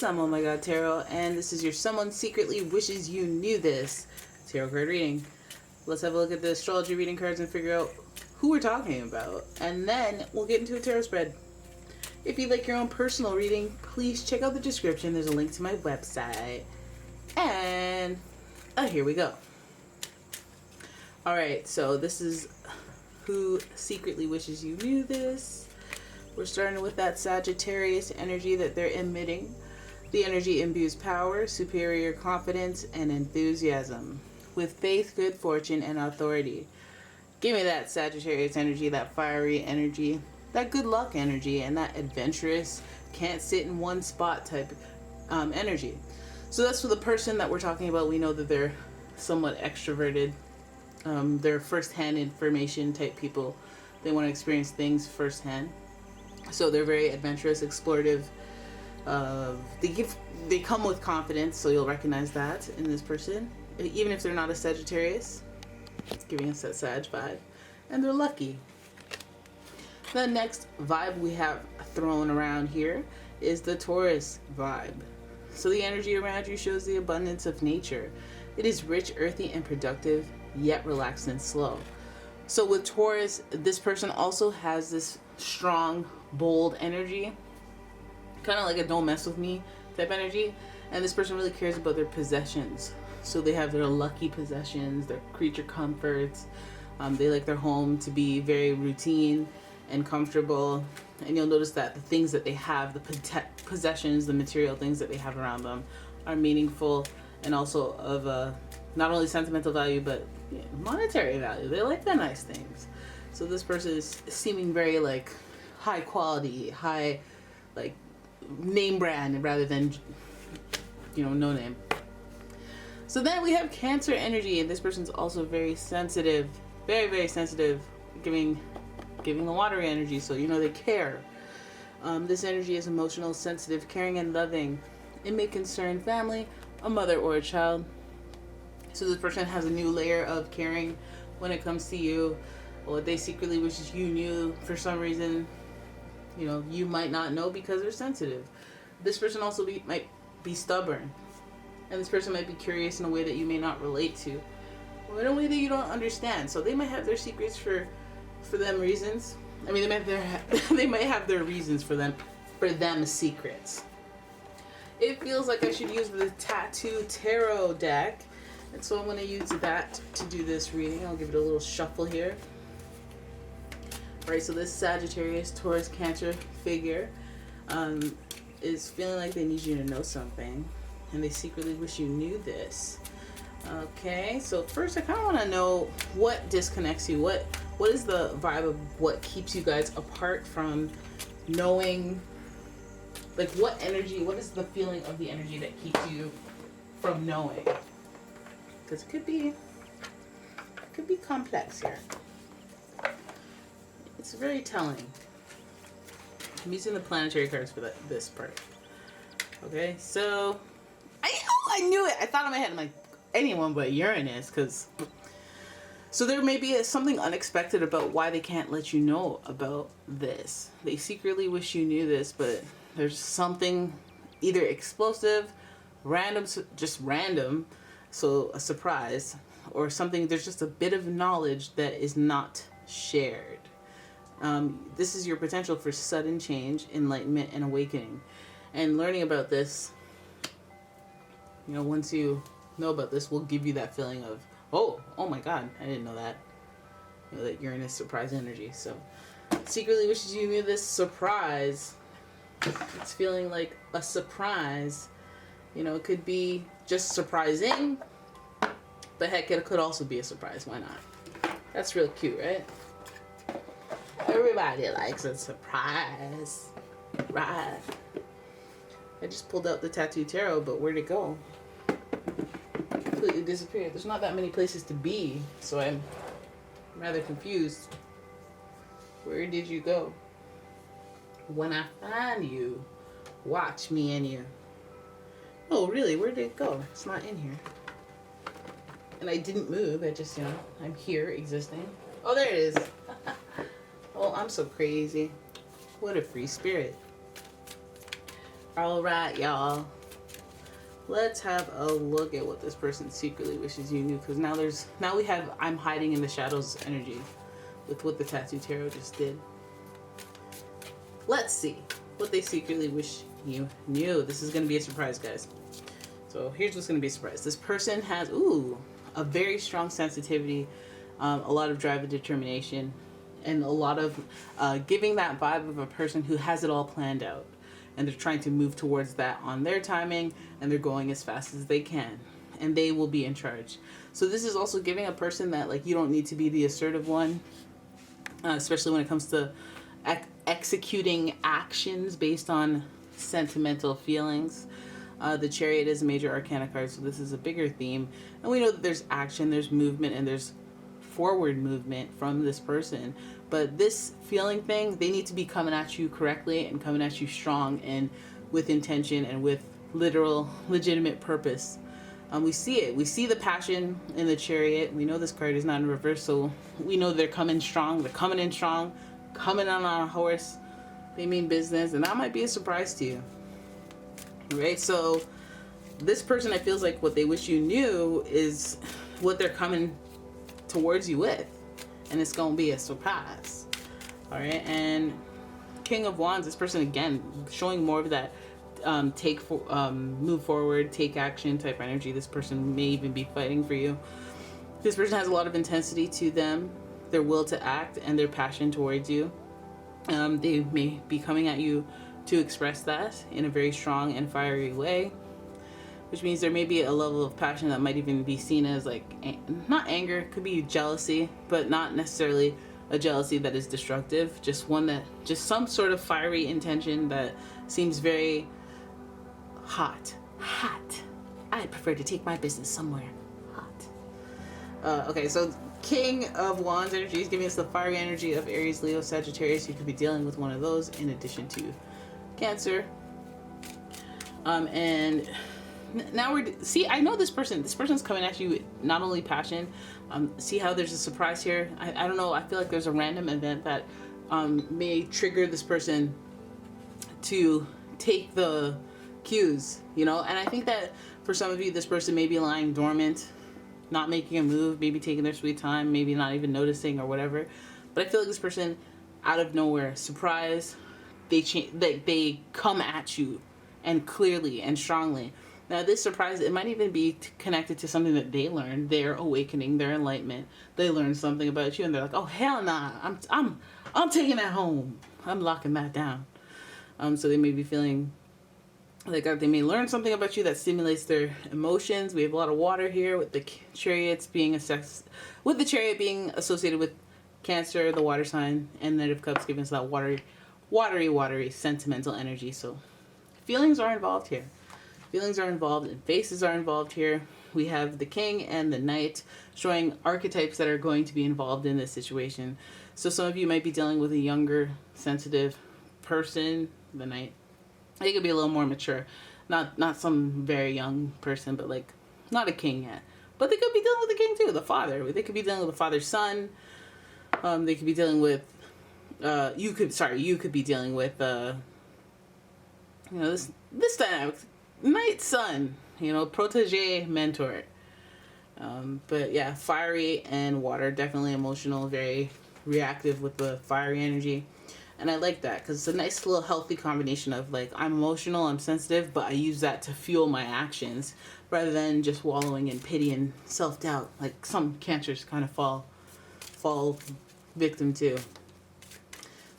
I'm Oh My God Tarot, and this is your Someone Secretly Wishes You Knew This tarot card reading. Let's have a look at the astrology reading cards and figure out who we're talking about, and then we'll get into a tarot spread. If you'd like your own personal reading, please check out the description. There's a link to my website. And here we go. Alright, so this is who secretly wishes you knew this. We're starting with that Sagittarius energy that they're emitting. The energy imbues power, superior confidence, and enthusiasm with faith, good fortune, and authority. Give me that Sagittarius energy, that fiery energy, that good luck energy, and that adventurous, can't sit in one spot type energy. So that's for the person that we're talking about. We know that they're somewhat extroverted. They're first-hand information type people. They want to experience things firsthand. So they're very adventurous, explorative. They come with confidence, so you'll recognize that in this person. Even if they're not a Sagittarius, it's giving us that Sag vibe. And they're lucky. The next vibe we have thrown around here is the Taurus vibe. So the energy around you shows the abundance of nature. It is rich, earthy, and productive, yet relaxed and slow. So with Taurus, this person also has this strong, bold energy, kind of like a don't mess with me type energy. And this person really cares about their possessions. So they have their lucky possessions, their creature comforts. They like their home to be very routine and comfortable. And you'll notice that the things that they have, the possessions, the material things that they have around them are meaningful and also of not only sentimental value, but monetary value. They like the nice things. So this person is seeming very like high quality, high like name brand rather than, no name. So then we have Cancer energy, and this person's also very sensitive, very, very sensitive, giving the watery energy, so they care. This energy is emotional, sensitive, caring, and loving. It may concern family, a mother, or a child. So this person has a new layer of caring when it comes to you, or they secretly wishes you knew for some reason. You might not know because they're sensitive. This person also might be stubborn. And this person might be curious in a way that you may not relate to, or in a way that you don't understand. So they might have their secrets for them reasons. I mean, they might have their reasons for them secrets. It feels like I should use the Tattoo Tarot deck, and so I'm going to use that to do this reading. I'll give it a little shuffle here. Alright, so this Sagittarius, Taurus, Cancer figure is feeling like they need you to know something, and they secretly wish you knew this. Okay, so first I kind of want to know what disconnects you. What is the vibe of what keeps you guys apart from knowing? Like what energy, what is the feeling of the energy that keeps you from knowing? Because it could be complex here. It's very telling. I'm using the planetary cards for this part. Okay, so I knew it. I thought in my head, I'm like, anyone but Uranus, so there may be something unexpected about why they can't let you know about this. They secretly wish you knew this, but there's something either explosive, random, just random, so a surprise, or something, there's just a bit of knowledge that is not shared. This is your potential for sudden change, enlightenment, and awakening. And learning about this, once you know about this, will give you that feeling of, oh my God, I didn't know that. That Uranus surprise energy. So, secretly wishes you knew this surprise. It's feeling like a surprise. It could be just surprising, but heck, it could also be a surprise. Why not? That's real cute, right? Everybody likes a surprise, right? I just pulled out the Tattoo Tarot, but where'd it go? Completely disappeared. There's not that many places to be, so I'm rather confused. Where did you go? When I find you, watch me and you. Oh, really? Where did it go? It's not in here. And I didn't move. I just, I'm here existing. Oh, there it is. Oh, I'm so crazy. What a free spirit. Alright, y'all. Let's have a look at what this person secretly wishes you knew, because now we have I'm hiding in the shadows energy with what the tattoo tarot just did. Let's see what they secretly wish you knew. This is going to be a surprise, guys. So here's what's going to be a surprise. This person has, a very strong sensitivity, a lot of drive and determination, and a lot of giving that vibe of a person who has it all planned out. And they're trying to move towards that on their timing, and they're going as fast as they can. And they will be in charge. So this is also giving a person that, like, you don't need to be the assertive one, especially when it comes to executing actions based on sentimental feelings. The Chariot is a major arcana card, so this is a bigger theme. And we know that there's action, there's movement, and there's forward movement from this person. But this feeling thing, they need to be coming at you correctly and coming at you strong and with intention and with legitimate purpose. We see it. We see the passion in the Chariot. We know this card is not in reverse, so we know they're coming strong. They're coming in strong, coming on a horse. They mean business, and that might be a surprise to you. Right? So this person, I feels like what they wish you knew is what they're coming towards you with, and it's gonna be a surprise. All right. And King of Wands, this person again showing more of that move forward, take action type energy. This person may even be fighting for you. This person has a lot of intensity to them, their will to act, and their passion towards you. They may be coming at you to express that in a very strong and fiery way, which means there may be a level of passion that might even be seen as like, not anger, could be jealousy, but not necessarily a jealousy that is destructive, just some sort of fiery intention that seems very hot. I prefer to take my business somewhere hot. Okay, so King of Wands energy is giving us the fiery energy of Aries, Leo, Sagittarius. You could be dealing with one of those in addition to Cancer. And now I know this person's coming at you not only passion. See how there's a surprise here. I don't know, I feel like there's a random event that may trigger this person to take the cues, and I think that for some of you, this person may be lying dormant, not making a move, maybe taking their sweet time, maybe not even noticing or whatever. But I feel like this person, out of nowhere, surprise, they come at you, and clearly and strongly. Now this surprise, it might even be connected to something that they learned, their awakening, their enlightenment. They learned something about you, and they're like, oh hell nah, I'm taking that home. I'm locking that down. So they may be feeling like they may learn something about you that stimulates their emotions. We have a lot of water here with the Chariot being associated with Cancer, the water sign, and Knight of Cups giving us that watery sentimental energy. So feelings are involved here. Feelings are involved and faces are involved here. We have the King and the Knight showing archetypes that are going to be involved in this situation. So some of you might be dealing with a younger, sensitive person. The Knight, they could be a little more mature. Not some very young person, but like not a king yet. But they could be dealing with the king too, the father. They could be dealing with the father's son. They could be dealing with you could be dealing with this dynamic. Knight's son, protege, mentor. But yeah, fiery and water, definitely emotional, very reactive with the fiery energy. And I like that because it's a nice little healthy combination of like, I'm emotional, I'm sensitive, but I use that to fuel my actions rather than just wallowing in pity and self-doubt like some Cancers kind of fall victim to.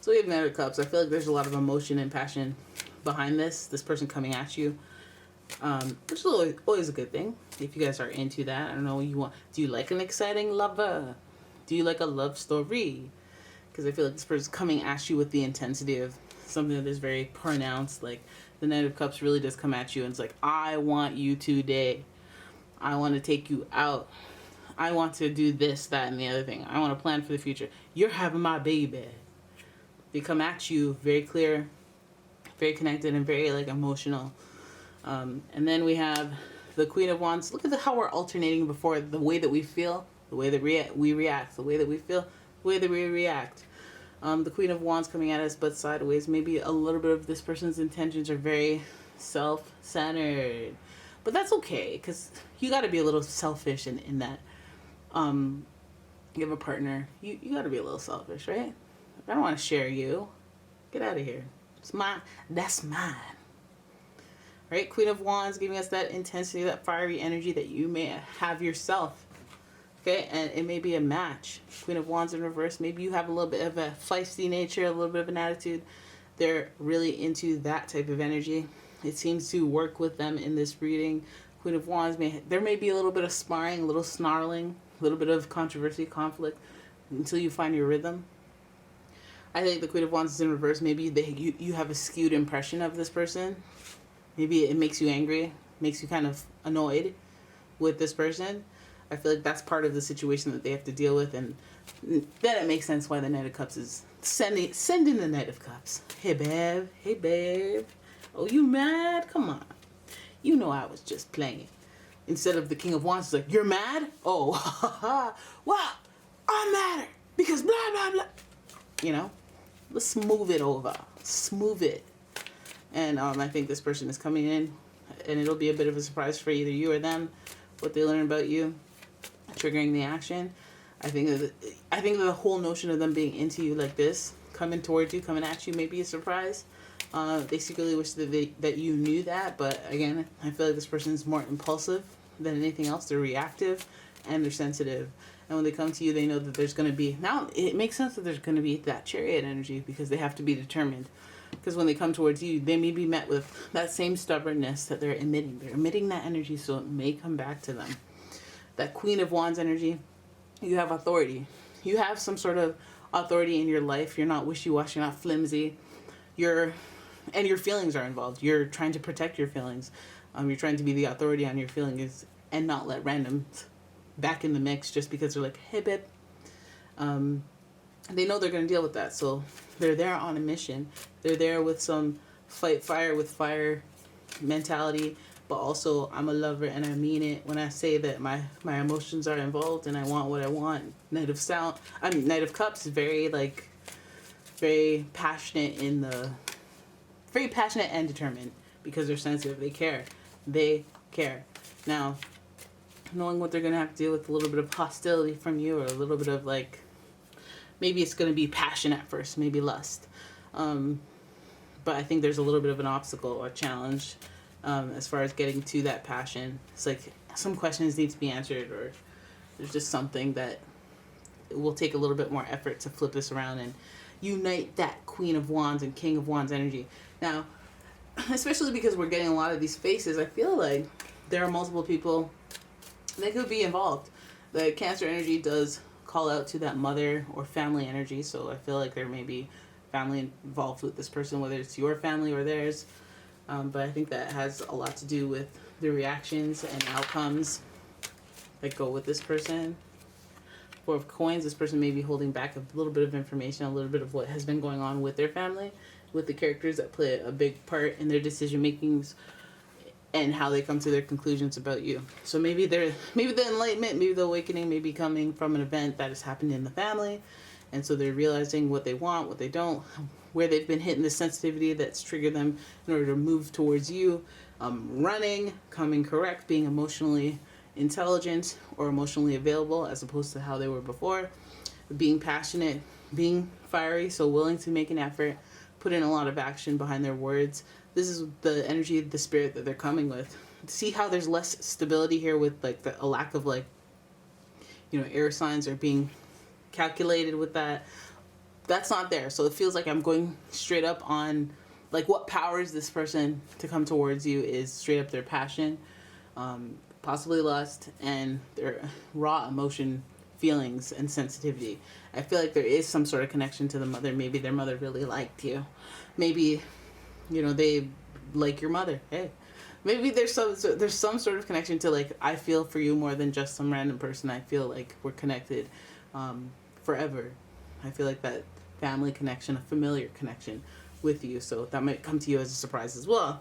So we have Knight of Cups. I feel like there's a lot of emotion and passion behind this person coming at you, which is always a good thing if you guys are into that. I don't know, do you like an exciting lover? Do you like a love story? Because I feel like this person's coming at you with the intensity of something that is very pronounced. Like the Knight of Cups really does come at you and it's like, I want you today. I want to take you out. I want to do this, that, and the other thing. I want to plan for the future. You're having my baby. They come at you very clear, very connected, and very like emotional. And then we have the Queen of Wands. Look at how we're alternating before the way that we feel, the way that we react, the way that we feel, the way that we react. The Queen of Wands coming at us, but sideways. Maybe a little bit of this person's intentions are very self-centered. But that's okay, because you got to be a little selfish in that. You have a partner, you got to be a little selfish, right? I don't want to share you. Get out of here. It's mine. That's mine. Right? Queen of Wands giving us that intensity, that fiery energy that you may have yourself. Okay? And it may be a match. Queen of Wands in reverse. Maybe you have a little bit of a feisty nature, a little bit of an attitude. They're really into that type of energy. It seems to work with them in this reading. Queen of Wands, there may be a little bit of sparring, a little snarling, a little bit of controversy, conflict, until you find your rhythm. I think the Queen of Wands is in reverse. Maybe you have a skewed impression of this person. Maybe it makes you angry, makes you kind of annoyed with this person. I feel like that's part of the situation that they have to deal with, and then it makes sense why the Knight of Cups is sending the Knight of Cups. Hey, babe. Oh, you mad? Come on. You know I was just playing. Instead of the King of Wands, it's like, you're mad? Oh, well, I'm mad because blah, blah, blah. You know? Let's smooth it over. Smooth it. And I think this person is coming in, and it'll be a bit of a surprise for either you or them, what they learn about you, triggering the action. I think that the whole notion of them being into you like this, coming towards you, coming at you, may be a surprise. They secretly wish that you knew that, but again, I feel like this person is more impulsive than anything else. They're reactive and they're sensitive. And when they come to you, they know that there's going to be... Now, it makes sense that there's going to be that Chariot energy, because they have to be determined. Because when they come towards you, they may be met with that same stubbornness that they're emitting. They're emitting that energy, so it may come back to them. That Queen of Wands energy, you have authority. You have some sort of authority in your life. You're not wishy-washy, you're not flimsy. And your feelings are involved. You're trying to protect your feelings. You're trying to be the authority on your feelings and not let randoms back in the mix just because they're like, hey, babe. They know they're going to deal with that. So they're there on a mission. They're there with some fight fire with fire mentality. But also, I'm a lover and I mean it when I say that my emotions are involved and I want what I want. Knight of Cups is very passionate very passionate and determined, because they're sensitive. They care. Now, knowing what they're going to have to deal with, a little bit of hostility from you, or a little bit of maybe it's going to be passion at first, maybe lust. But I think there's a little bit of an obstacle or challenge as far as getting to that passion. It's like some questions need to be answered, or there's just something that it will take a little bit more effort to flip this around and unite that Queen of Wands and King of Wands energy. Now, especially because we're getting a lot of these faces, I feel like there are multiple people that could be involved. The Cancer energy does call out to that mother or family energy, so I feel like there may be family involved with this person, whether it's your family or theirs. But I think that has a lot to do with the reactions and outcomes that go with this person. Four of Coins, this person may be holding back a little bit of information, a little bit of what has been going on with their family, with the characters that play a big part in their decision makings and how they come to their conclusions about you. So maybe the enlightenment, maybe the awakening may be coming from an event that has happened in the family, and so they're realizing what they want, what they don't, where they've been hitting the sensitivity that's triggered them in order to move towards you, running, coming correct, being emotionally intelligent or emotionally available as opposed to how they were before, being passionate, being fiery, so willing to make an effort, put in a lot of action behind their words. This is the energy, the spirit that they're coming with. See how there's less stability here with a lack of air signs are being calculated with that. That's not there. So it feels like I'm going straight up on what powers this person to come towards you is straight up their passion, possibly lust, and their raw emotion, feelings, and sensitivity. I feel like there is some sort of connection to the mother. Maybe their mother really liked you. Maybe, they like your mother. Hey, maybe there's some sort of connection to I feel for you more than just some random person. I feel like we're connected forever. I feel like that family connection, a familiar connection with you. So that might come to you as a surprise as well.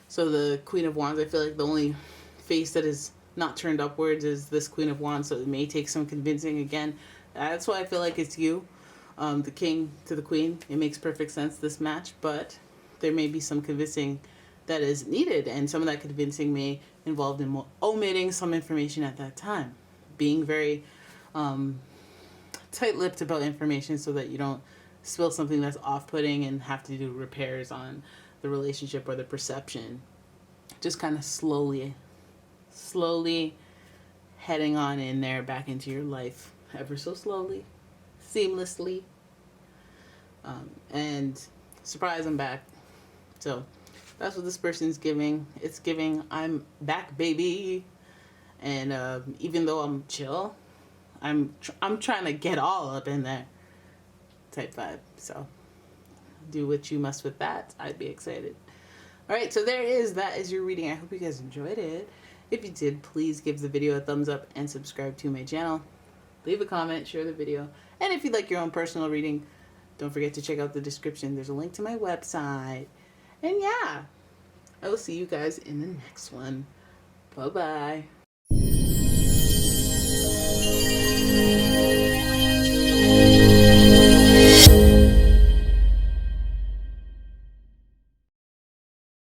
So the Queen of Wands, I feel like the only face that is not turned upwards is this Queen of Wands, so it may take some convincing again. That's why I feel like it's you, the King to the Queen. It makes perfect sense, this match, but there may be some convincing that is needed. And some of that convincing may involve in omitting some information at that time. Being very tight-lipped about information so that you don't spill something that's off-putting and have to do repairs on the relationship or the perception. Just kind of slowly heading on in there back into your life, ever so slowly, seamlessly. And surprise, I'm back. So that's what this person's giving. It's giving, I'm back, baby. And even though I'm chill, I'm trying to get all up in there type vibe. So do what you must with that. I'd be excited. All right, so that is your reading. I hope you guys enjoyed it. If you did, please give the video a thumbs up and subscribe to my channel. Leave a comment, share the video. And if you'd like your own personal reading, don't forget to check out the description. There's a link to my website. And yeah, I will see you guys in the next one. Bye-bye.